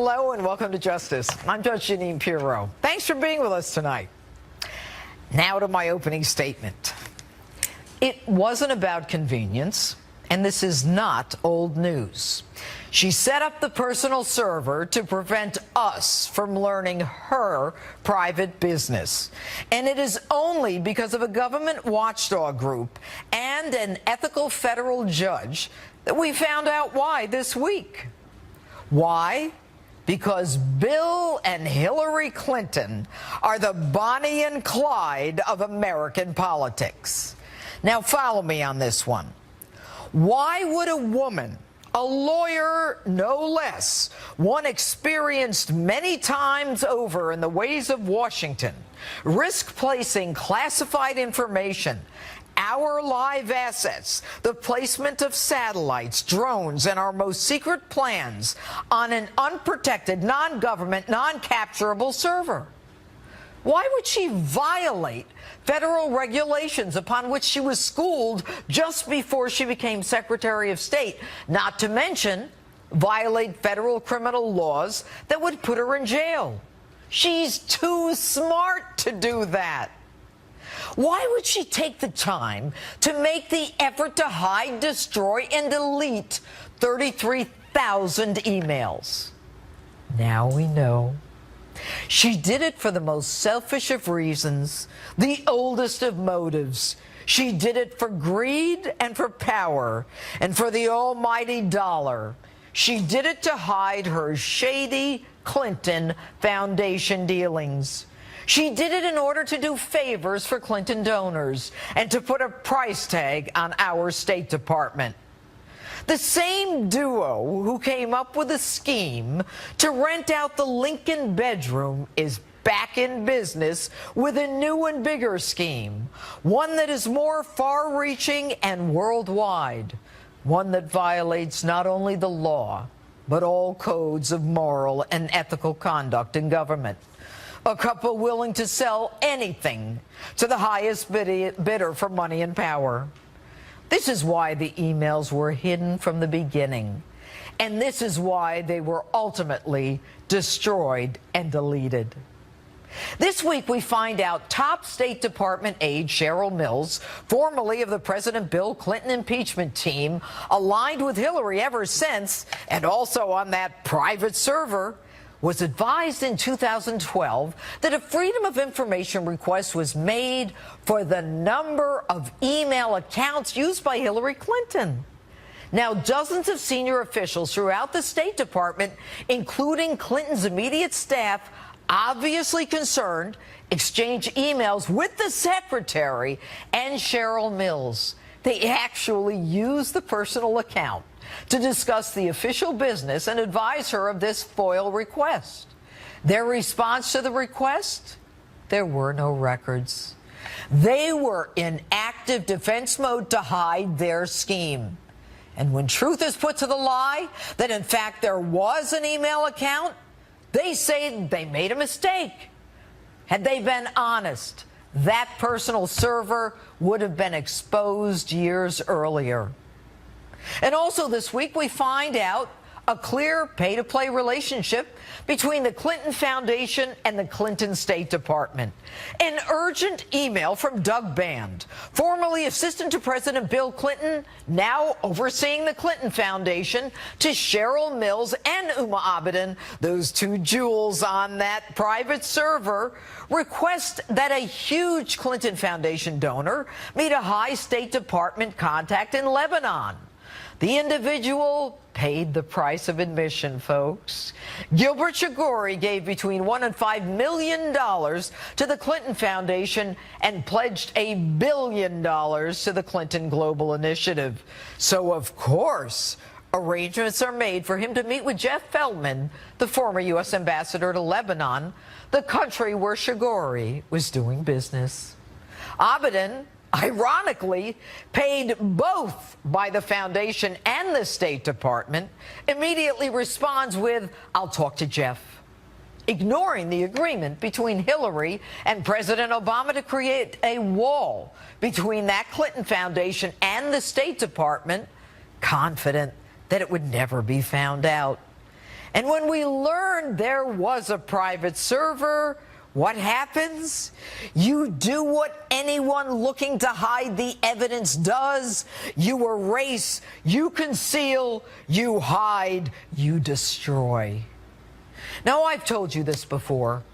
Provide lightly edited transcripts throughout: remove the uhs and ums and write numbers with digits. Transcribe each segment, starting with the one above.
Hello and welcome to Justice. I'm Judge Jeanine Pirro. Thanks for being with us tonight. Now to my opening statement. It wasn't about convenience, and this is not old news. She set up the personal server to prevent us from learning her private business. And it is only because of a government watchdog group and an ethical federal judge that we found out why this week. Why? Because Bill and Hillary Clinton are the Bonnie and Clyde of American politics. Now follow me on this one. Why would a woman, a lawyer no less, one experienced many times over in the ways of Washington, risk placing classified information, our live assets, the placement of satellites, drones, and our most secret plans on an unprotected, non-government, non-capturable server? Why would she violate federal regulations upon which she was schooled just before she became Secretary of State, not to mention violate federal criminal laws that would put her in jail? She's too smart to do that. Why would she take the time to make the effort to hide, destroy, and delete 33,000 emails? Now we know. She did it for the most selfish of reasons, the oldest of motives. She did it for greed and for power and for the almighty dollar. She did it to hide her shady Clinton Foundation dealings. She did it in order to do favors for Clinton donors and to put a price tag on our State Department. The same duo who came up with a scheme to rent out the Lincoln bedroom is back in business with a new and bigger scheme, one that is more far-reaching and worldwide, one that violates not only the law, but all codes of moral and ethical conduct in government. A couple willing to sell anything to the highest bidder for money and power. This is why the emails were hidden from the beginning. And this is why they were ultimately destroyed and deleted. This week, we find out top State Department aide Cheryl Mills, formerly of the President Bill Clinton impeachment team, aligned with Hillary ever since, and also on that private server, was advised in 2012 that a Freedom of Information request was made for the number of email accounts used by Hillary Clinton. Now, dozens of senior officials throughout the State Department, including Clinton's immediate staff, obviously concerned, exchanged emails with the secretary and Cheryl Mills. They actually used the personal account to discuss the official business and advise her of this FOIL request. Their response to the request? There were no records. They were in active defense mode to hide their scheme. And when truth is put to the lie, that in fact there was an email account, they say they made a mistake. Had they been honest, that personal server would have been exposed years earlier. And also this week, we find out a clear pay-to-play relationship between the Clinton Foundation and the Clinton State Department. An urgent email from Doug Band, formerly assistant to President Bill Clinton, now overseeing the Clinton Foundation, to Cheryl Mills and Uma Abedin, those two jewels on that private server, request that a huge Clinton Foundation donor meet a high State Department contact in Lebanon. The individual paid the price of admission, folks. Gilbert Chagoury gave between $1 and $5 million to the Clinton Foundation and pledged $1 billion to the Clinton Global Initiative. So, of course, arrangements are made for him to meet with Jeff Feldman, the former U.S. ambassador to Lebanon, the country where Chagoury was doing business. Abedin, ironically, paid both by the Foundation and the State Department, immediately responds with, "I'll talk to Jeff," ignoring the agreement between Hillary and President Obama to create a wall between that Clinton Foundation and the State Department, confident that it would never be found out. And when we learned there was a private server, what happens? You do what anyone looking to hide the evidence does. You erase, you conceal, you hide, you destroy. Now, I've told you this before.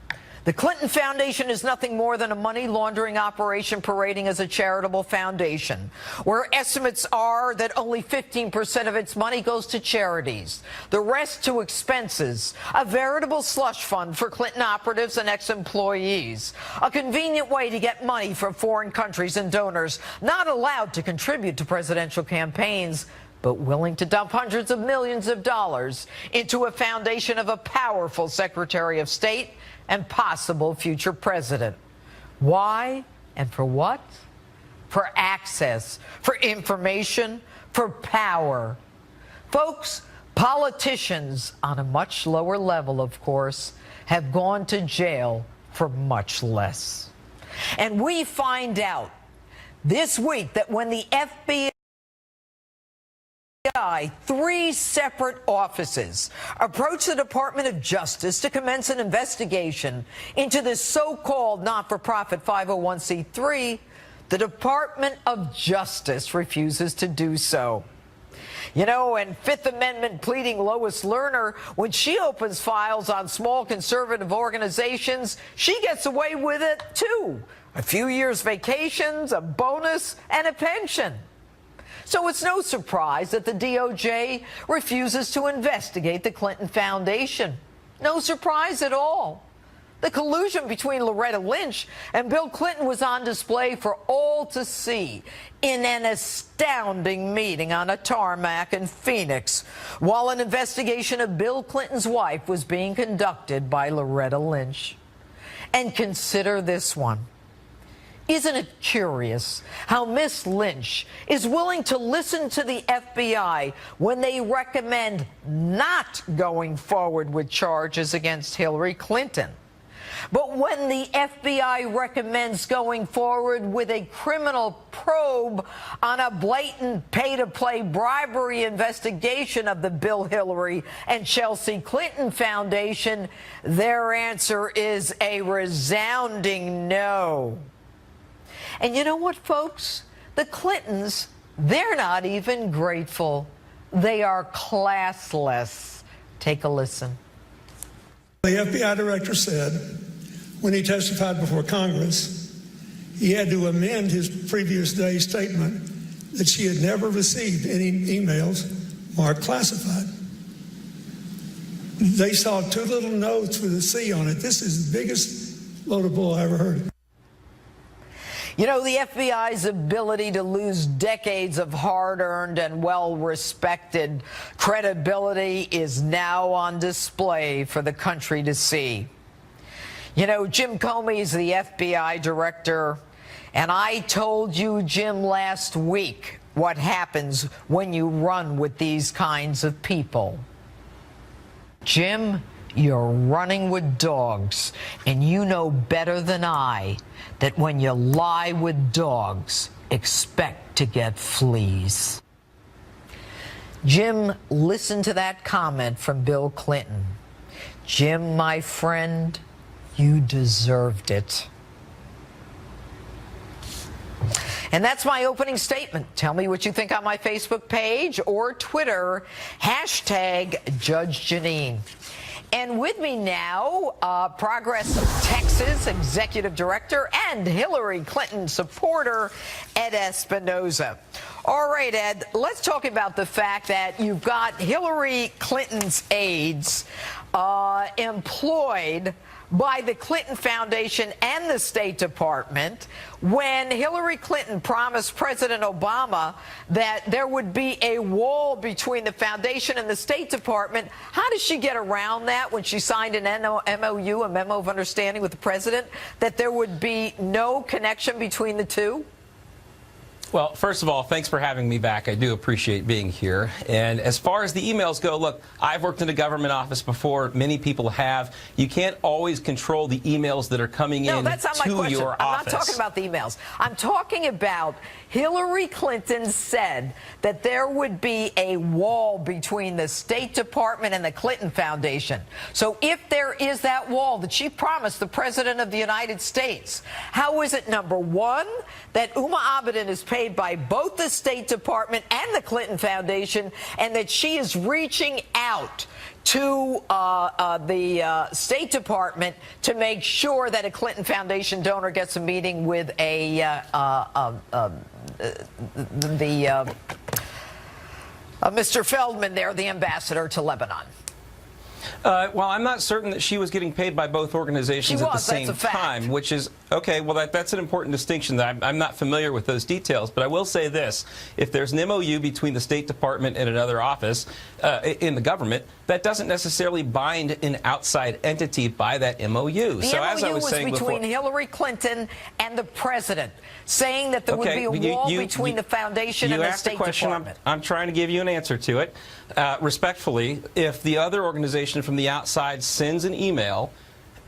The Clinton Foundation is nothing more than a money laundering operation parading as a charitable foundation, where estimates are that only 15% of its money goes to charities, the rest to expenses, a veritable slush fund for Clinton operatives and ex-employees, a convenient way to get money from foreign countries and donors not allowed to contribute to presidential campaigns, but willing to dump hundreds of millions of dollars into a foundation of a powerful Secretary of State and possible future president. Why and for what? For access, for information, for power. Folks, politicians on a much lower level, of course, have gone to jail for much less. And we find out this week that when the FBI, three separate offices, approached the Department of Justice to commence an investigation into this so-called not-for-profit 501c3, the Department of Justice refuses to do so. You know, and Fifth Amendment pleading Lois Lerner, when she opens files on small conservative organizations, she gets away with it too. A few years vacations, a bonus, and a pension. So it's no surprise that the DOJ refuses to investigate the Clinton Foundation. No surprise at all. The collusion between Loretta Lynch and Bill Clinton was on display for all to see in an astounding meeting on a tarmac in Phoenix, while an investigation of Bill Clinton's wife was being conducted by Loretta Lynch. And consider this one. Isn't it curious how Miss Lynch is willing to listen to the FBI when they recommend not going forward with charges against Hillary Clinton? But when the FBI recommends going forward with a criminal probe on a blatant pay-to-play bribery investigation of the Bill Hillary and Chelsea Clinton Foundation, their answer is a resounding no. And you know what, folks? The Clintons, they're not even grateful. They are classless. Take a listen. The FBI director said when he testified before Congress, he had to amend his previous day's statement that she had never received any emails marked classified. They saw two little notes with a C on it. This is the biggest load of bull I ever heard. You know, the FBI's ability to lose decades of hard-earned and well-respected credibility is now on display for the country to see. You know, Jim Comey's the FBI director, and I told you, Jim, last week what happens when you run with these kinds of people. Jim, you're running with dogs, and you know better than I that when you lie with dogs, expect to get fleas. Jim, listen to that comment from Bill Clinton. Jim, my friend, you deserved it. And that's my opening statement. Tell me what you think on my Facebook page or Twitter, hashtag Judge Jeanine. And with me now, Progress Texas Executive Director and Hillary Clinton supporter, Ed Espinoza. All right, Ed, let's talk about the fact that you've got Hillary Clinton's aides employed by the Clinton Foundation and the State Department when Hillary Clinton promised President Obama that there would be a wall between the foundation and the State Department. How does she get around that when she signed an MOU, a memo of understanding with the president, that there would be no connection between the two? Well, first of all, thanks for having me back. I do appreciate being here. And as far as the emails go, look, I've worked in a government office before. Many people have. You can't always control the emails that are coming in that's not my to question. your I'm office. not talking about the emails. I'm talking about Hillary Clinton said that there would be a wall between the State Department and the Clinton Foundation. So if there is that wall that she promised the President of the United States, how is it, number one, that Uma Abedin is paid by both the State Department and the Clinton Foundation, and that she is reaching out to the State Department to make sure that a Clinton Foundation donor gets a meeting with Mr. Feldman there, the ambassador to Lebanon? Well, I'm not certain that she was getting paid by both organizations at the same time, which is, okay, well, that's an important distinction. That I'm not familiar with those details, but I will say this. If there's an MOU between the State Department and another office in the government, that doesn't necessarily bind an outside entity by that MOU. The so MOU as I was saying between before, Hillary Clinton and the President, saying that there would be a wall between the Foundation and the State Department. I'm trying to give you an answer to it. Respectfully, if the other organization from the outside sends an email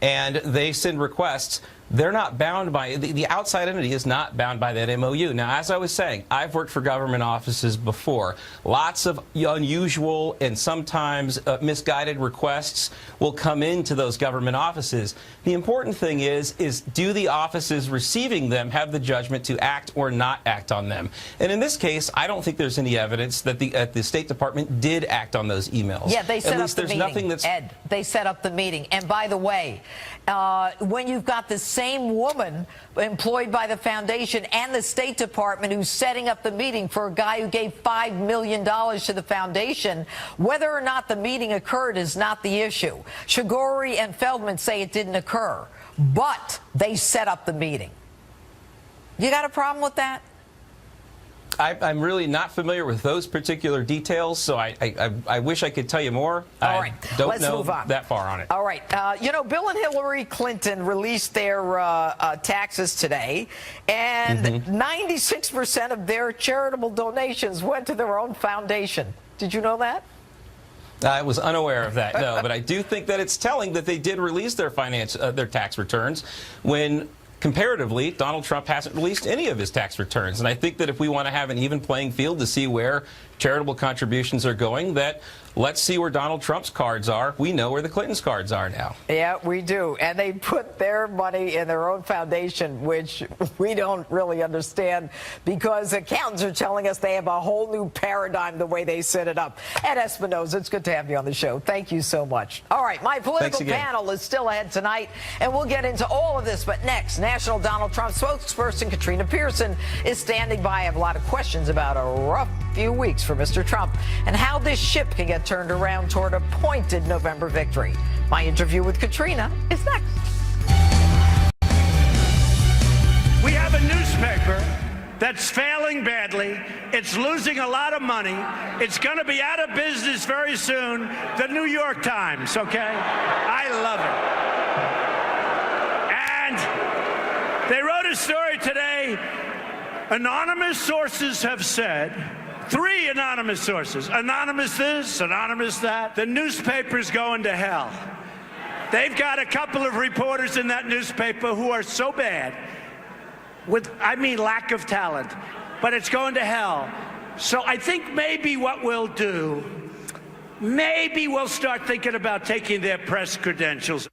and they send requests, they're not bound by, the outside entity is not bound by that MOU. Now, as I was saying, I've worked for government offices before. Lots of unusual and sometimes misguided requests will come into those government offices. The important thing is do the offices receiving them have the judgment to act or not act on them? And in this case, I don't think there's any evidence that the State Department did act on those emails. Yeah, they set At up least the there's meeting, nothing that's... Ed, they set up the meeting. And by the way, when you've got the same woman employed by the Foundation and the State Department who's setting up the meeting for a guy who gave $5 million to the Foundation, whether or not the meeting occurred is not the issue. Shigori and Feldman say it didn't occur, but they set up the meeting. You got a problem with that? I'm really not familiar with those particular details, so I wish I could tell you more. All right, let's move on. That far on it. All right. You know, Bill and Hillary Clinton released their taxes today, and 96% of their charitable donations went to their own foundation. Did you know that? I was unaware of that, no, but I do think that it's telling that they did release their tax returns when, comparatively, Donald Trump hasn't released any of his tax returns. And I think that if we want to have an even playing field to see where charitable contributions are going, that let's see where Donald Trump's cards are. We know where the Clintons' cards are now. Yeah, we do. And they put their money in their own foundation, which we don't really understand because accountants are telling us they have a whole new paradigm the way they set it up. Ed Espinosa, it's good to have you on the show. Thank you so much. All right, my political panel is still ahead tonight, and we'll get into all of this. But next, National Donald Trump spokesperson Katrina Pearson is standing by. I have a lot of questions about a rough few weeks for Mr. Trump and how this ship can get turned around toward a pointed November victory. My interview with Katrina is next. We have a newspaper that's failing badly. It's losing a lot of money. It's going to be out of business very soon. The New York Times, okay? I love it. And they wrote a story today. Anonymous sources have said, 3 anonymous sources, anonymous this, anonymous that, the newspaper's going to hell. They've got a couple of reporters in that newspaper who are so bad, I mean lack of talent, but it's going to hell. So I think maybe what we'll do, maybe we'll start thinking about taking their press credentials.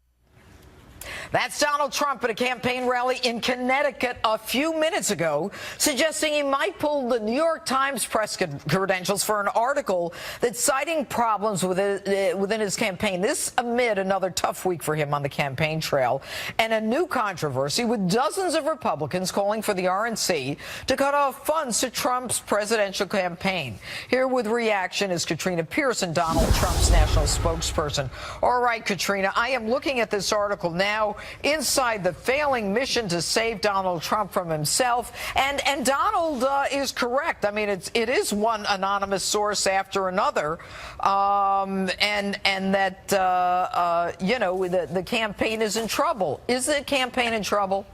That's Donald Trump at a campaign rally in Connecticut a few minutes ago, suggesting he might pull the New York Times press credentials for an article that's citing problems within his campaign. This amid another tough week for him on the campaign trail and a new controversy with dozens of Republicans calling for the RNC to cut off funds to Trump's presidential campaign. Here with reaction is Katrina Pearson, Donald Trump's national spokesperson. All right, Katrina, I am looking at this article now. Inside the failing mission to save Donald Trump from himself, and Donald is correct. I mean, it is one anonymous source after another, and that you know, the campaign is in trouble. Is the campaign in trouble?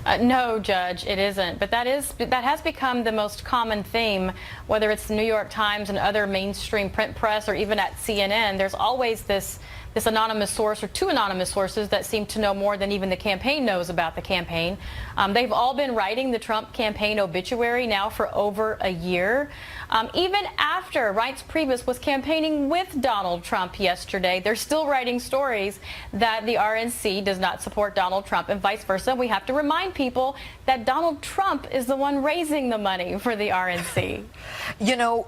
No, Judge, it isn't. But that has become the most common theme, whether it's the New York Times and other mainstream print press or even at CNN. There's always this anonymous source or two anonymous sources that seem to know more than even the campaign knows about the campaign. They've all been writing the Trump campaign obituary now for over a year. Even after Reince Priebus was campaigning with Donald Trump yesterday, they're still writing stories that the RNC does not support Donald Trump and vice versa. We have to remind people that Donald Trump is the one raising the money for the RNC. You know,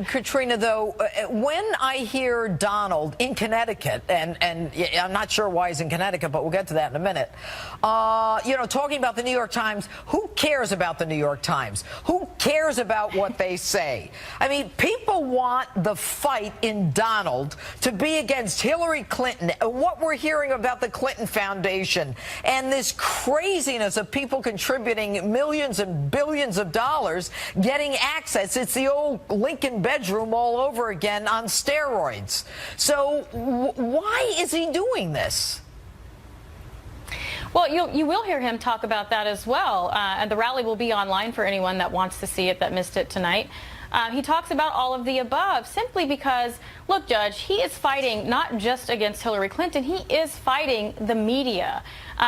Katrina, though, when I hear Donald in Connecticut, and I'm not sure why he's in Connecticut, but we'll get to that in a minute, you know, talking about the New York Times, who cares about the New York Times? Who cares about what they say? I mean, people want the fight in Donald to be against Hillary Clinton. What we're hearing about the Clinton Foundation and this craziness of people contributing millions and billions of dollars getting access. It's the old Lincoln bedroom all over again on steroids. So why is he doing this? Well, you will hear him talk about that as well. And the rally will be online for anyone that wants to see it that missed it tonight. He talks about all of the above simply because, look, Judge, he is fighting not just against Hillary Clinton, he is fighting the media.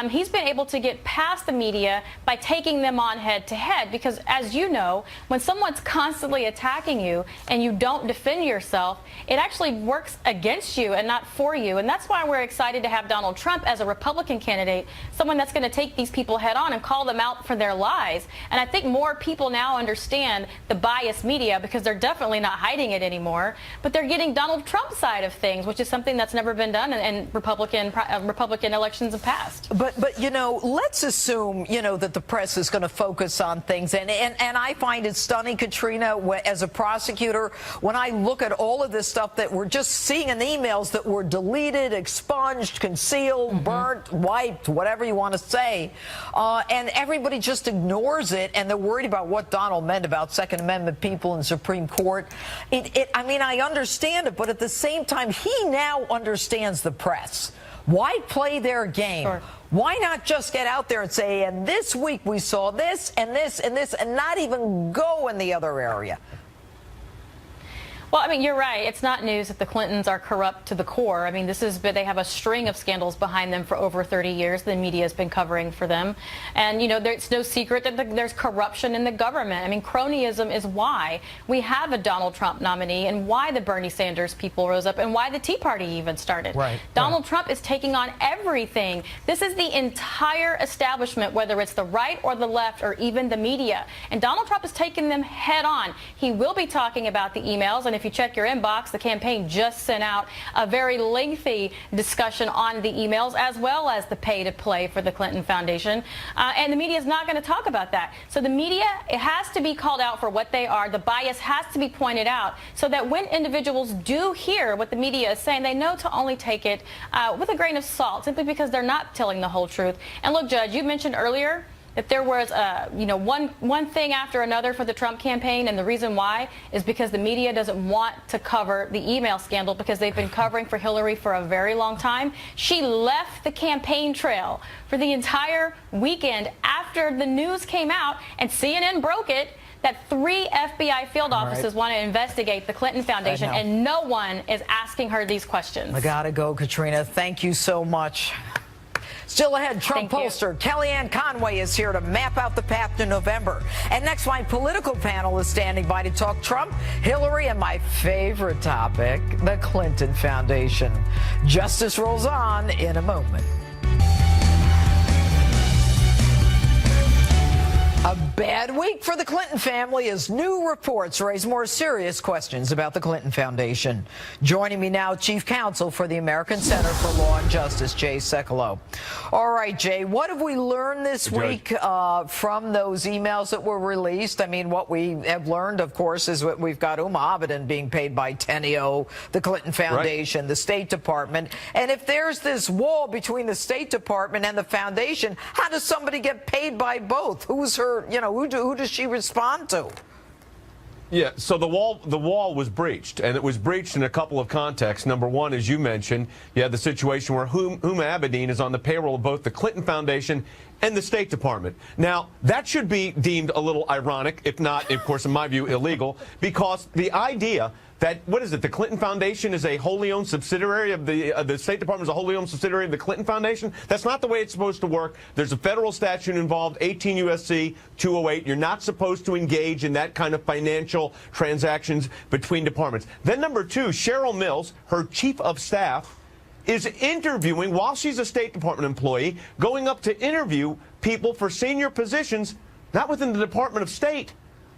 He's been able to get past the media by taking them on head to head because, as you know, when someone's constantly attacking you and you don't defend yourself, it actually works against you and not for you. And that's why we're excited to have Donald Trump as a Republican candidate, someone that's going to take these people head on and call them out for their lies. And I think more people now understand the biased media because they're definitely not hiding it anymore, but they're getting Donald Trump's side of things, which is something that's never been done in Republican elections of past. But you know, let's assume, you know, that the press is going to focus on things. And I find it stunning, Katrina, as a prosecutor, when I look at all of this stuff that we're just seeing in the emails that were deleted, expunged, concealed, burnt, wiped, whatever you want to say. And everybody just ignores it. And they're worried about what Donald meant about Second Amendment people in Supreme Court. I mean, I understand it, but at the same time, he now understands the press. Why play their game? Sure. Why not just get out there and say, and this week we saw this and this and this, and not even go in the other area? Well, I mean, you're right. It's not news that the Clintons are corrupt to the core. I mean, they have a string of scandals behind them for over 30 years. The media has been covering for them. And, you know, it's no secret that there's corruption in the government. I mean, cronyism is why we have a Donald Trump nominee and why the Bernie Sanders people rose up and why the Tea Party even started. Right. Donald Trump is taking on everything. This is the entire establishment, whether it's the right or the left or even the media. And Donald Trump is taking them head on. He will be talking about the emails. And if you check your inbox, the campaign just sent out a very lengthy discussion on the emails as well as the pay-to-play for the Clinton Foundation. And the media is not going to talk about that. So the media, it has to be called out for what they are. The bias has to be pointed out so that when individuals do hear what the media is saying, they know to only take it with a grain of salt, simply because they're not telling the whole truth. And look, Judge, you mentioned earlier that there was, you know, one thing after another for the Trump campaign, and the reason why is because the media doesn't want to cover the email scandal because they've been covering for Hillary for a very long time. She left the campaign trail for the entire weekend after the news came out, and CNN broke it, that 3 FBI field offices want to investigate the Clinton Foundation, and no one is asking her these questions. I gotta go, Katrina. Thank you so much. Still ahead, Trump pollster Kellyanne Conway is here to map out the path to November. And next, my political panel is standing by to talk Trump, Hillary, and my favorite topic, the Clinton Foundation. Justice rolls on in a moment. A bad week for the Clinton family as new reports raise more serious questions about the Clinton Foundation. Joining me now, Chief Counsel for the American Center for Law and Justice, Jay Sekulow. All right, Jay, what have we learned this week from those emails that were released? I mean, what we have learned, of course, is what we've got Abedin being paid by Teneo, the Clinton Foundation, the State Department. And if there's this wall between the State Department and the Foundation, how does somebody get paid by both? Who's her, you know, who does she respond to? Yeah, so the wall was breached, and it was breached in a couple of contexts. Number one, as you mentioned, you had the situation where Abedin is on the payroll of both the Clinton Foundation and the State Department. Now, that should be deemed a little ironic, if not, of course, in my view, illegal, because the idea that, what is it, the Clinton Foundation is a wholly owned subsidiary of the State Department is a wholly owned subsidiary of the Clinton Foundation? That's not the way it's supposed to work. There's a federal statute involved, 18 U.S.C. 208. You're not supposed to engage in that kind of financial transactions between departments. Then number two, Cheryl Mills, her chief of staff, is interviewing, while she's a State Department employee, going up to interview people for senior positions, not within the Department of State,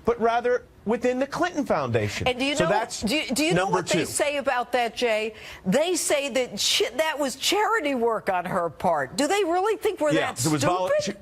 but rather within the Clinton Foundation. And do you so know, that's do you know what they say about that, Jay? They say that that was charity work on her part. Do they really think we're that stupid?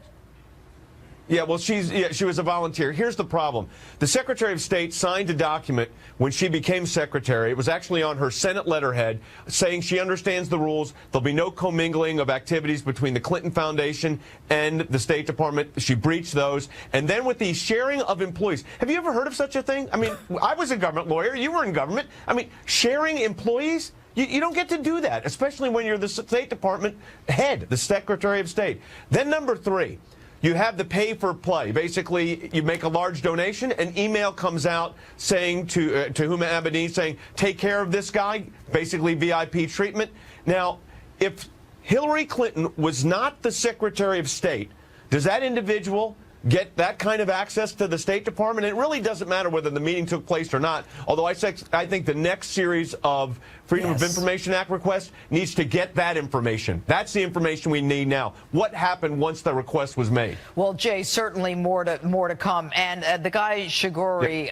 Yeah, well, she was a volunteer. Here's the problem. The Secretary of State signed a document when she became secretary. It was actually on her Senate letterhead saying she understands the rules. There'll be no commingling of activities between the Clinton Foundation and the State Department. She breached those. And then with the sharing of employees. Have you ever heard of such a thing? I mean, I was a government lawyer. You were in government. I mean, sharing employees? You don't get to do that, especially when you're the State Department head, the Secretary of State. Then number three. You have the pay for play. Basically, you make a large donation, an email comes out saying to Huma Abedin saying, take care of this guy, basically VIP treatment. Now, if Hillary Clinton was not the Secretary of State, does that individual get that kind of access to the State Department? It really doesn't matter whether the meeting took place or not, although I think the next series of Freedom of Information Act requests needs to get that information. That's the information we need now. What happened once the request was made? Well, Jay, certainly more to come. And the guy Shiguri,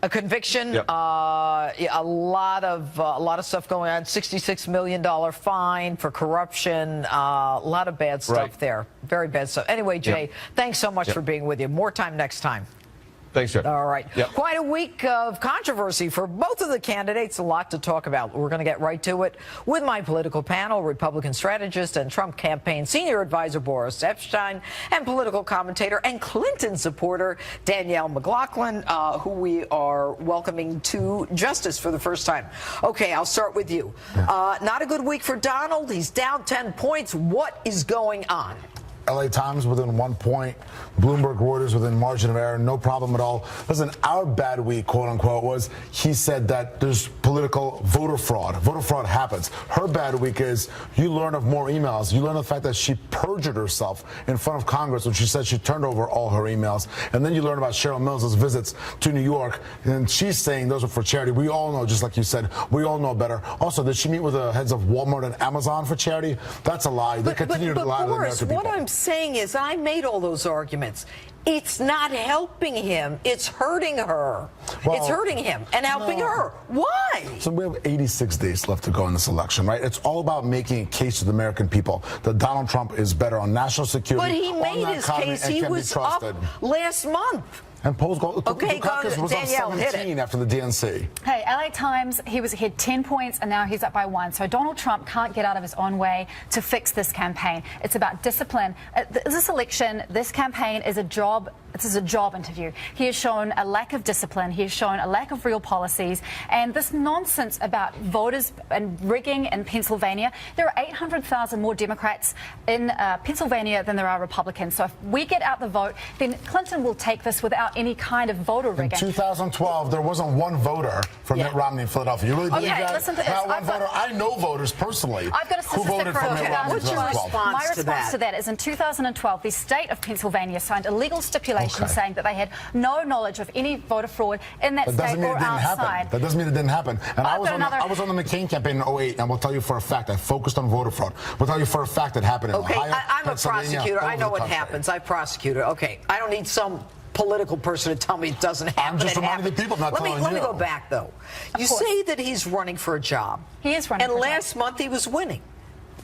a conviction, a lot of stuff going on. $66 million fine for corruption. A lot of bad stuff there. Very bad stuff. Anyway, Jay, thanks so much for being with you. More time next time. Thanks, Jeff. All right. Quite a week of controversy for both of the candidates. A lot to talk about. We're going to get right to it with my political panel, Republican strategist and Trump campaign senior advisor Boris Epshteyn, and political commentator and Clinton supporter Danielle McLaughlin, who we are welcoming to justice for the first time. Okay, I'll start with you. Not a good week for Donald. He's down 10 points. What is going on? LA Times within 1 point, Bloomberg Reuters within margin of error, no problem at all. Listen, our bad week, quote unquote, was he said that there's political voter fraud. Voter fraud happens. Her bad week is you learn of more emails. You learn the fact that she perjured herself in front of Congress when she said she turned over all her emails. And then you learn about Cheryl Mills' visits to New York, and she's saying those are for charity. We all know, just like you said, we all know better. Also, did she meet with the heads of Walmart and Amazon for charity? That's a lie. They continue to lie to the American people. What I'm saying is, I made all those arguments. It's not helping him. It's hurting her. Well, it's hurting him and helping her. Why? So we have 86 days left to go in this election, right? It's all about making a case to the American people that Donald Trump is better on national security. But he made his case. He was up last month. And polls go. Okay, Dukakis was Danielle, up 17 after the DNC. Hey, LA Times, he had 10 points and now he's up by 1. So Donald Trump can't get out of his own way to fix this campaign. It's about discipline. This election, this campaign is a job. This is a job interview. He has shown a lack of discipline. He has shown a lack of real policies. And this nonsense about voters and rigging in Pennsylvania, there are 800,000 more Democrats in Pennsylvania than there are Republicans. So if we get out the vote, then Clinton will take this without any kind of voter rigging. In 2012, there wasn't one voter for Mitt Romney in Philadelphia. You really believe that? Listen to this. Not one voter. I know voters personally. I've got a who voted for Mitt Romney in 2012. My response to that is in 2012, the state of Pennsylvania signed a legal stipulation saying that they had no knowledge of any voter fraud in that state or outside. That doesn't mean it didn't happen. And I was on the McCain campaign in 2008, and we'll tell you for a fact, I focused on voter fraud. We'll tell you for a fact it happened in Ohio, I'm a prosecutor. I know what happens. I prosecuted. Okay, I don't need some political person to tell me it doesn't happen. I'm just reminding the people, not telling you. Let me go back, though. You say that he's running for a job. He is running for a job. And last month he was winning.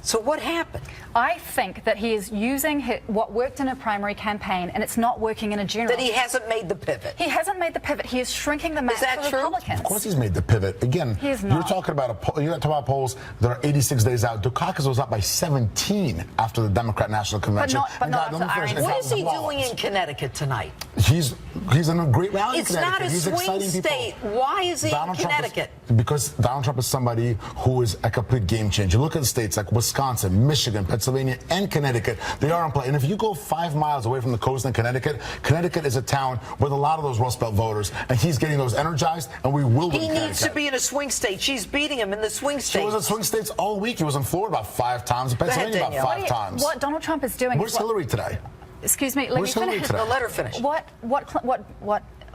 So what happened? I think that he is using what worked in a primary campaign, and it's not working in a general. That he hasn't made the pivot. He hasn't made the pivot. He is shrinking the map for the Republicans. Of course he's made the pivot. Again, he is not. You're talking about polls that are 86 days out. Dukakis was up by 17 after the Democrat National Convention. But not after the Irish. What is he doing in Connecticut tonight? He's He's in a great rally in It's Connecticut. not a He's swing exciting state. people. Why is he in Donald Trump Connecticut? Because Donald Trump is somebody who is a complete game changer. Look at states like Wisconsin, Michigan, Pennsylvania, and Connecticut. They are in play. And if you go 5 miles away from the coast in Connecticut, Connecticut is a town with a lot of those Rust Belt voters, and he's getting those energized, and we will win He needs to Connecticut. be in a swing state. She's beating him in the swing He state. was in swing states all week. He was in Florida about 5 times, in Pennsylvania about Danielle. 5 times. What Donald Trump is doing. Where's is what- Hillary today? Excuse me. Let Where's me Hillary finish. today? The letter finished.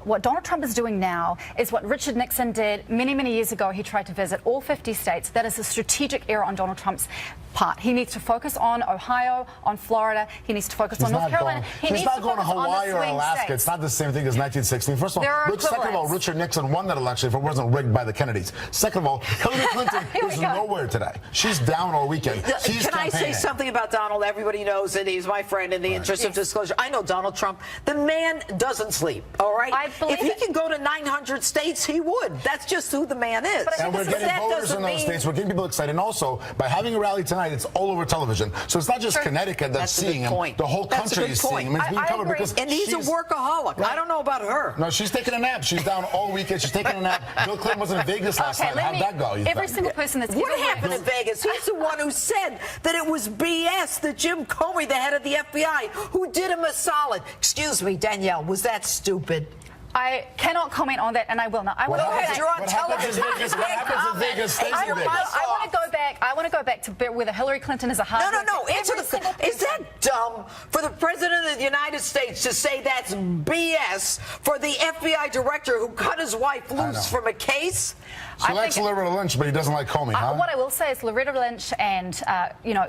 What Donald Trump is doing now is what Richard Nixon did many, many years ago. He tried to visit all 50 states. That is a strategic error on Donald Trump's part. He needs to focus on Ohio, on Florida. He needs to focus on North Carolina. He's not going to focus on the Hawaii or swing Alaska. states. It's not the same thing as 1916. First of There are all, second of all, equivalents. Richard Nixon won that election if it wasn't rigged by the Kennedys. Second of all, Hillary Clinton Here we is go. nowhere today. She's down all weekend. She's Can I say campaigning. something about Donald? Everybody knows that he's my friend in the interest of disclosure. I know Donald Trump. The man doesn't sleep, all right? I believe if he it. can go to 900 states, he would. That's just who the man is. But I And we're But getting that voters doesn't in those mean- states. We're getting people excited. And also, by having a rally tonight, it's all over television. So it's not just Sure. Connecticut that's That's a good seeing him. point. The whole That's a country good is point. seeing him. It's being I covered agree. because And he's a she's- workaholic. I don't know about her. No, she's taking a nap. She's down all weekend. She's taking a nap. Bill Clinton was in Vegas last night. How'd that go? You Every think? single person that's What given happened away- in Vegas? He's the one who said that it was BS that Jim Comey, the head of the FBI, who did him a solid. Excuse me, Danielle, was that stupid? I cannot comment on that, and I will not. I What want to go happens- back. You're on what happens in television. Vegas- what happens in Vegas stays I in want Vegas. to go back to whether Hillary Clinton is a hard No. Answer Every single the. Is person- that dumb for the president of the United States to say that's BS for the FBI director who cut his wife know. loose from a case? She I likes think- Loretta Lynch, but he doesn't like Comey, huh? What I will say is Loretta Lynch and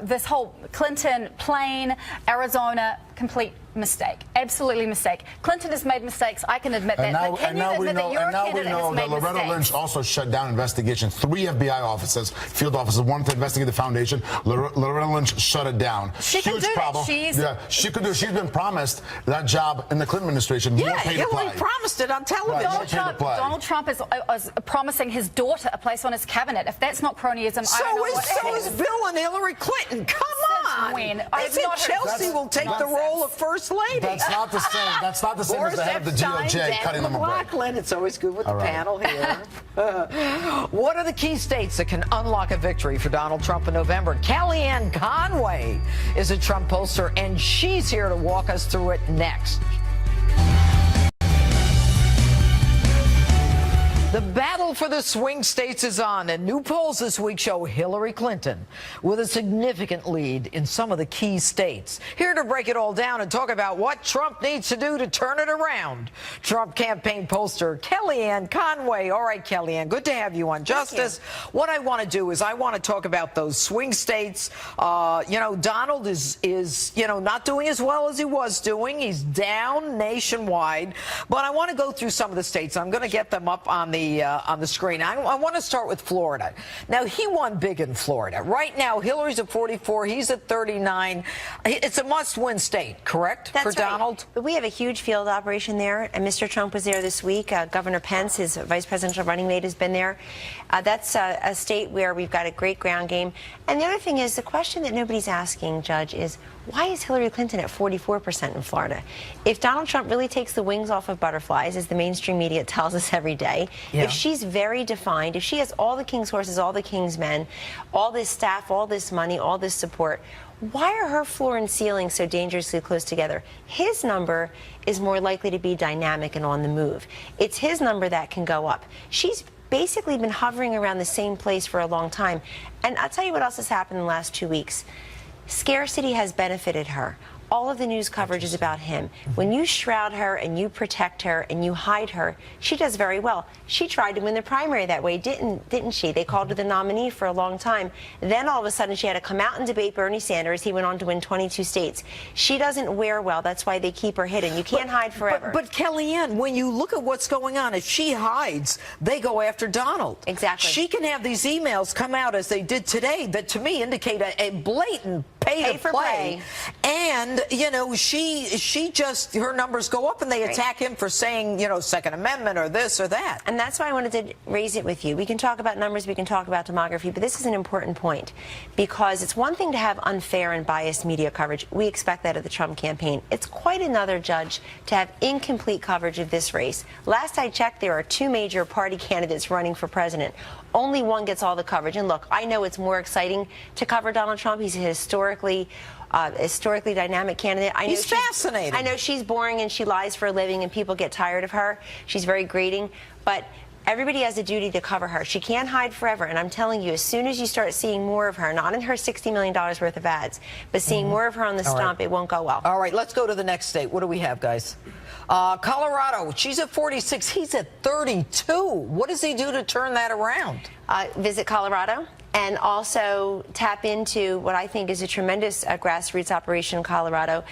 this whole Clinton plane, Arizona, complete mistake, absolutely mistake. Clinton has made mistakes. I can admit that. And now, but can and you now we admit know, that your and now we candidate know has that made Loretta mistakes? Lynch also shut down investigation. 3 FBI offices, field offices, wanted to investigate the foundation. Loretta Lynch shut it down. She can Huge do that. problem. Yeah, she could do. She's been promised that job in the Clinton administration. Yeah, More pay to Hillary play. promised it on television. Right. Donald Trump is promising his daughter a place on his cabinet. If that's not cronyism, I don't know what So is. is Bill and Hillary Clinton. Come Since on. when? They I've said not heard- Chelsea That's will take the nonsense. role of first lady. That's not the same. That's not the same as the head of the Epstein, DOJ Dan cutting them a break. McLaughlin. It's always good with the All right. panel here. What are the key states that can unlock a victory for Donald Trump in November? Kellyanne Conway is a Trump pollster, and she's here to walk us through it next. The battle for the swing states is on, and new polls this week show Hillary Clinton with a significant lead in some of the key states. Here to break it all down and talk about what Trump needs to do to turn it around, Trump campaign pollster Kellyanne Conway. All right, Kellyanne, good to have you on Justice. What I want to do is I want to talk about those swing states. Donald is not doing as well as he was doing. He's down nationwide, but I want to go through some of the states. I'm going to get them up on the screen. I want to start with Florida. Now, he won big in Florida. Right now, Hillary's at 44. He's at 39. It's a must-win state, correct, That's for right. Donald? But we have a huge field operation there, and Mr. Trump was there this week. Governor Pence, his vice presidential running mate, has been there. That's a state where we've got a great ground game. And the other thing is, the question that nobody's asking, Judge, is why is Hillary Clinton at 44% in Florida? If Donald Trump really takes the wings off of butterflies, as the mainstream media tells us every day, if she's very defined, if she has all the king's horses, all the king's men, all this staff, all this money, all this support, why are her floor and ceiling so dangerously close together? His number is more likely to be dynamic and on the move. It's his number that can go up. She's basically been hovering around the same place for a long time. And I'll tell you what else has happened in the last 2 weeks. Scarcity has benefited her. All of the news coverage is about him. When you shroud her and you protect her and you hide her, she does very well. She tried to win the primary that way, didn't she? They called her the nominee for a long time. Then all of a sudden she had to come out and debate Bernie Sanders. He went on to win 22 states. She doesn't wear well. That's why they keep her hidden. You can't hide forever. But Kellyanne, when you look at what's going on, if she hides, they go after Donald. Exactly. She can have these emails come out as they did today that to me indicate a blatant pay to for play. And, you know, she just, her numbers go up and they attack him for saying, you know, Second Amendment or this or that. And that's why I wanted to raise it with you. We can talk about numbers, we can talk about demography, but this is an important point because it's one thing to have unfair and biased media coverage. We expect that of the Trump campaign. It's quite another, Judge, to have incomplete coverage of this race. Last I checked, there are 2 major party candidates running for president. Only one gets all the coverage. And look, I know it's more exciting to cover Donald Trump. He's a historically dynamic candidate. He's fascinating. I know she's boring and she lies for a living and people get tired of her. She's very grating. But everybody has a duty to cover her. She can't hide forever. And I'm telling you, as soon as you start seeing more of her, not in her $60 million worth of ads, but seeing more of her on the stump, it won't go well. All right, let's go to the next state. What do we have, guys? Colorado, she's at 46. He's at 32. What does he do to turn that around? Visit Colorado and also tap into what I think is a tremendous grassroots operation in Colorado.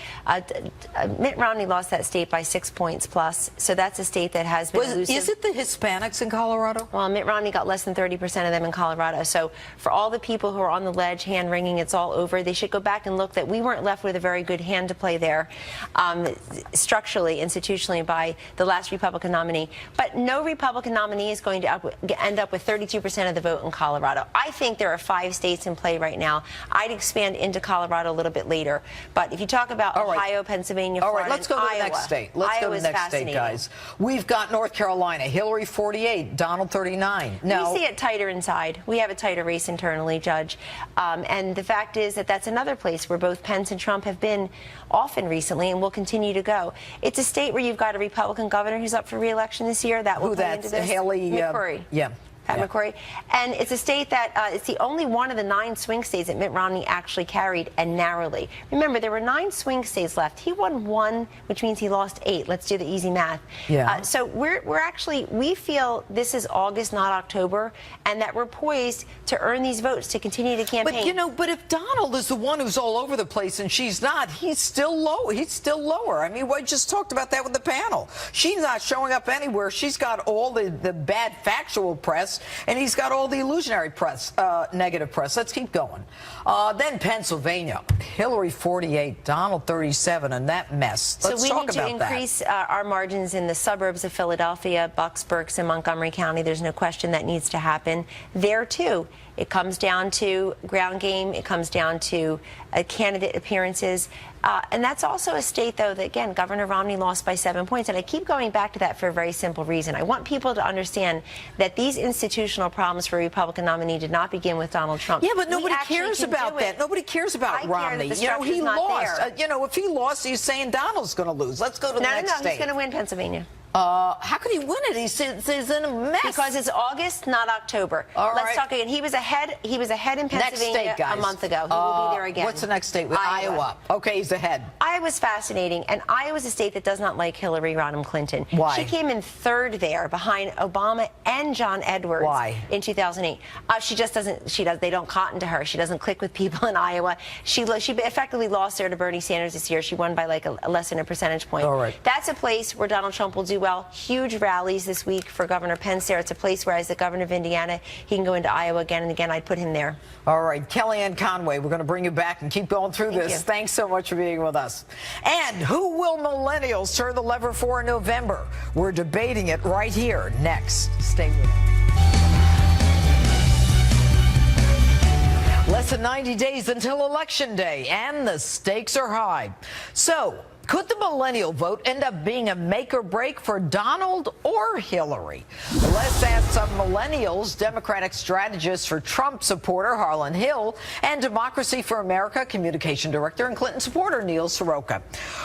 Mitt Romney lost that state by 6 points plus, so that's a state that has been elusive. Is it the Hispanics in Colorado? Well, Mitt Romney got less than 30% of them in Colorado. So for all the people who are on the ledge, hand-wringing, it's all over, they should go back and look that we weren't left with a very good hand to play there, structurally, institutionally, by the last Republican nominee. But no Republican nominee is going to end up with 32% of the vote in Colorado. I think there are 5 states in play right now. I'd expand into Colorado a little bit later. But if you talk about Ohio, Pennsylvania, Florida, all right, let's go to the next state. Let's go to the next state, guys. We've got North Carolina, Hillary 48, Donald 39. No. We see it tighter inside. We have a tighter race internally, Judge. And the fact is that that's another place where both Pence and Trump have been often recently and will continue to go. It's a state where you've got a Republican governor who's up for re-election this year. That will play into this. Haley McCrory. Pat McCrory. And it's a state that it's the only one of the 9 swing states that Mitt Romney actually carried, and narrowly. Remember, there were 9 swing states left. He won 1, which means he lost 8. Let's do the easy math. So we feel this is August, not October, and that we're poised to earn these votes to continue to campaign. But, you know, if Donald is the one who's all over the place and she's not, he's still low. He's still lower. I mean, we just talked about that with the panel. She's not showing up anywhere. She's got all the bad factual press, and he's got all the illusionary press, negative press. Let's keep going. Then Pennsylvania, Hillary 48, Donald 37, and that mess. Let's talk about that. So we need to increase our margins in the suburbs of Philadelphia, Bucks, Berks, and Montgomery County. There's no question that needs to happen there, too. It comes down to ground game. It comes down to candidate appearances. And that's also a state, though, that, again, Governor Romney lost by 7 points. And I keep going back to that for a very simple reason. I want people to understand that these institutional problems for a Republican nominee did not begin with Donald Trump. Yeah, but nobody cares about that. Nobody cares about Romney. You know, he lost. You know, if he lost, he's saying Donald's going to lose. Let's go to the next state. No, he's going to win Pennsylvania. How could he win it? He's in a mess. Because it's August, not October. Let's talk again. He was ahead in Pennsylvania a month ago. He will be there again. What's the next state? Iowa. Okay, he's ahead. Iowa's fascinating, and Iowa's a state that does not like Hillary Rodham Clinton. Why? She came in 3rd there behind Obama and John Edwards. Why? In 2008. She just doesn't. They don't cotton to her. She doesn't click with people in Iowa. She effectively lost there to Bernie Sanders this year. She won by like a less than a percentage point. All right. That's a place where Donald Trump will do well. Huge rallies this week for Governor Pence there. It's a place where, as the governor of Indiana, he can go into Iowa again and again. I'd put him there. All right, Kellyanne Conway, we're going to bring you back and keep going through this. Thanks so much for being with us. And who will millennials turn the lever for in November? We're debating it right here next. Stay with us. Less than 90 days until Election Day, and the stakes are high. So, could the millennial vote end up being a make or break for Donald or Hillary? Let's ask some millennials, Democratic strategist for Trump supporter Harlan Hill, and Democracy for America communication director and Clinton supporter Neil Soroka.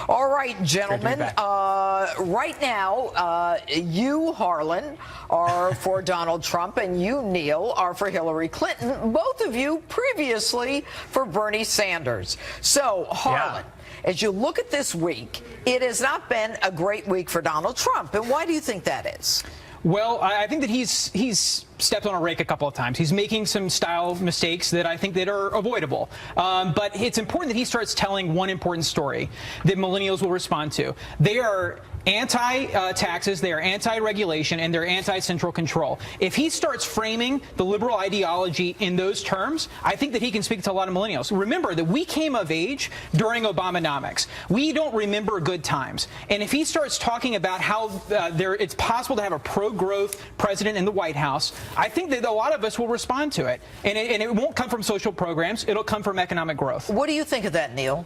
All right, gentlemen, right now, you, Harlan, are for Donald Trump, and you, Neil, are for Hillary Clinton, both of you previously for Bernie Sanders. So, Harlan, as you look at this week, it has not been a great week for Donald Trump. And why do you think that is? Well, I think that he's stepped on a rake a couple of times. He's making some style mistakes that I think that are avoidable. But it's important that he starts telling one important story that millennials will respond to. They are anti-taxes, they are anti-regulation, and they're anti-central control. If he starts framing the liberal ideology in those terms, I think that he can speak to a lot of millennials. Remember that we came of age during Obamonomics. We don't remember good times. And if he starts talking about how it's possible to have a pro-growth president in the White House, I think that a lot of us will respond to it. And it won't come from social programs. It'll come from economic growth. What do you think of that, Neil?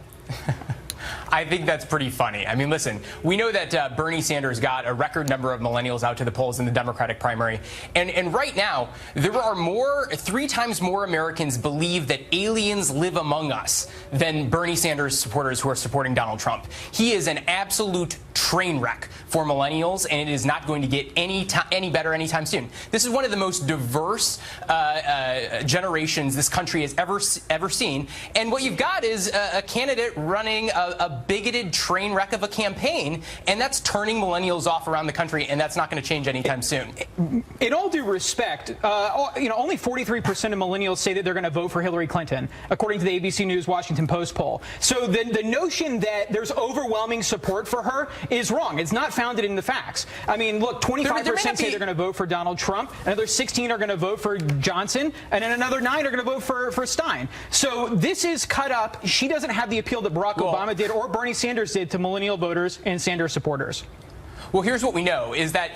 I think that's pretty funny. I mean, listen, we know that Bernie Sanders got a record number of millennials out to the polls in the Democratic primary. And right now, there are 3 times more Americans believe that aliens live among us than Bernie Sanders supporters who are supporting Donald Trump. He is an absolute train wreck for millennials, and it is not going to get any better anytime soon. This is one of the most diverse generations this country has ever seen. And what you've got is a candidate running a bigoted train wreck of a campaign, and that's turning millennials off around the country, and that's not going to change anytime soon. In all due respect, only 43% of millennials say that they're going to vote for Hillary Clinton, according to the ABC News Washington Post poll. So the notion that there's overwhelming support for her is wrong. It's not founded in the facts. I mean, look, 25% say they're going to vote for Donald Trump, another 16 are going to vote for Johnson, and then another 9 are going to vote for Stein. So this is cut up. She doesn't have the appeal that Barack Obama did or Bernie Sanders did to millennial voters and Sanders supporters. Well, here's what we know, is that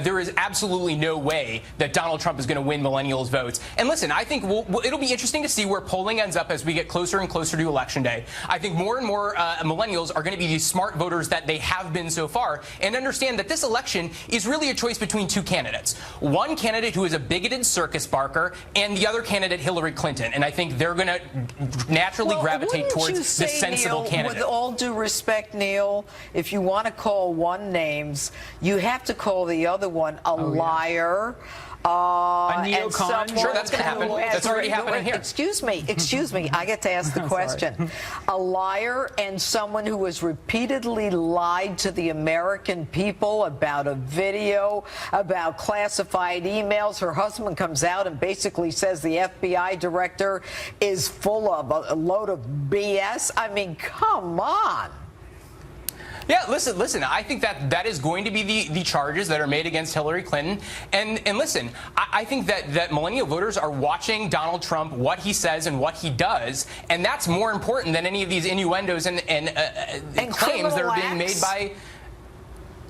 there is absolutely no way that Donald Trump is going to win millennials' votes. And listen, I think it'll be interesting to see where polling ends up as we get closer and closer to Election Day. I think more and more millennials are going to be these smart voters that they have been so far and understand that this election is really a choice between 2 candidates. One candidate who is a bigoted circus barker and the other candidate, Hillary Clinton. And I think they're going to naturally gravitate towards the sensible Neil, candidate. With all due respect, Neil, if you want to call one names, you have to call the other one a liar. A neocon. Sure, that's going to happen. That's already happening here. Excuse me. I get to ask the question. A liar and someone who has repeatedly lied to the American people about a video, about classified emails. Her husband comes out and basically says the FBI director is full of a load of BS. I mean, come on. Yeah, listen, I think that is going to be the charges that are made against Hillary Clinton. And listen, I think that millennial voters are watching Donald Trump, what he says and what he does, and that's more important than any of these innuendos and claims that are being made by...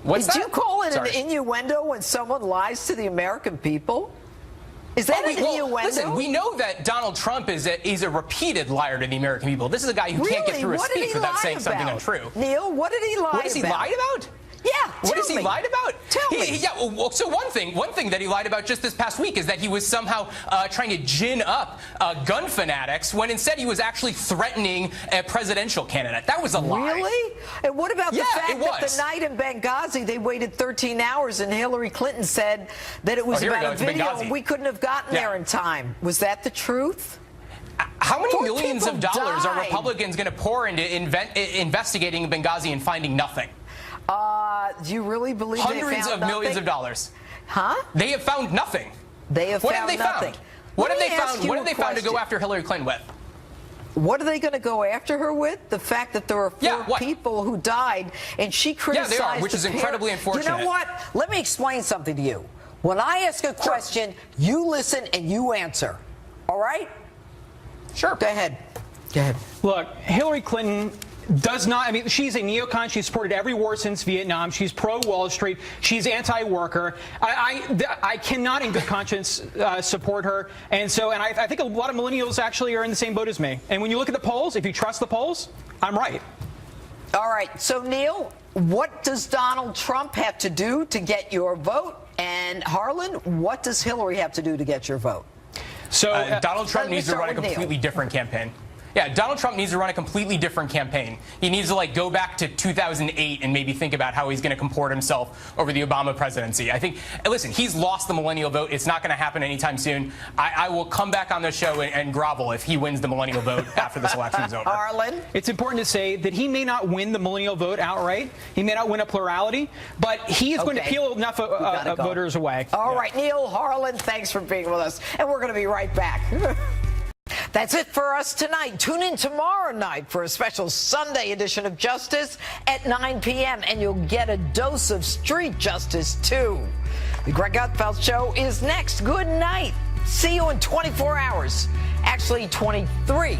What's that? Do you call it an innuendo when someone lies to the American people? Is that an innuendo? Listen, we know that Donald Trump is a repeated liar to the American people. This is a guy who can't get through a speech without saying something untrue. Neil, what did he lie about? What has he lied about? Yeah, what has he lied about? Tell me. So one thing that he lied about just this past week is that he was somehow trying to gin up gun fanatics when instead he was actually threatening a presidential candidate. That was a lie. Really? And what about the fact that the night in Benghazi they waited 13 hours and Hillary Clinton said that it was about a video and we couldn't have gotten there in time? Was that the truth? How many millions of dollars are Republicans going to pour into investigating Benghazi and finding nothing? Do you really believe hundreds of millions of dollars? Huh? They have found nothing. They have found nothing. What have they found? What have they found to go after Hillary Clinton with? What are they going to go after her with? The fact that there are 4 people who died, and she criticized. Yeah, they are, which is incredibly unfortunate. You know what? Let me explain something to you. When I ask a question, you listen and you answer. All right? Sure. Go ahead. Go ahead. Look, Hillary Clinton does not, I mean, she's a neocon. She's supported every war since Vietnam. She's pro-Wall Street. She's anti-worker. I cannot in good conscience support her. And I think a lot of millennials actually are in the same boat as me. And when you look at the polls, if you trust the polls, I'm right. All right. So, Neil, what does Donald Trump have to do to get your vote? And Harlan, what does Hillary have to do to get your vote? So Donald Trump needs to run a completely different campaign. Yeah, Donald Trump needs to run a completely different campaign. He needs to go back to 2008 and maybe think about how he's going to comport himself over the Obama presidency. I think, listen, he's lost the millennial vote. It's not going to happen anytime soon. I will come back on the show and grovel if he wins the millennial vote after this election is over. Harlan? It's important to say that he may not win the millennial vote outright. He may not win a plurality, but he is going to peel enough voters away. All right, Neil, Harlan, thanks for being with us. And we're going to be right back. That's it for us tonight. Tune in tomorrow night for a special Sunday edition of Justice at 9 p.m. and you'll get a dose of street justice, too. The Greg Gutfeld Show is next. Good night. See you in 24 hours. Actually, 23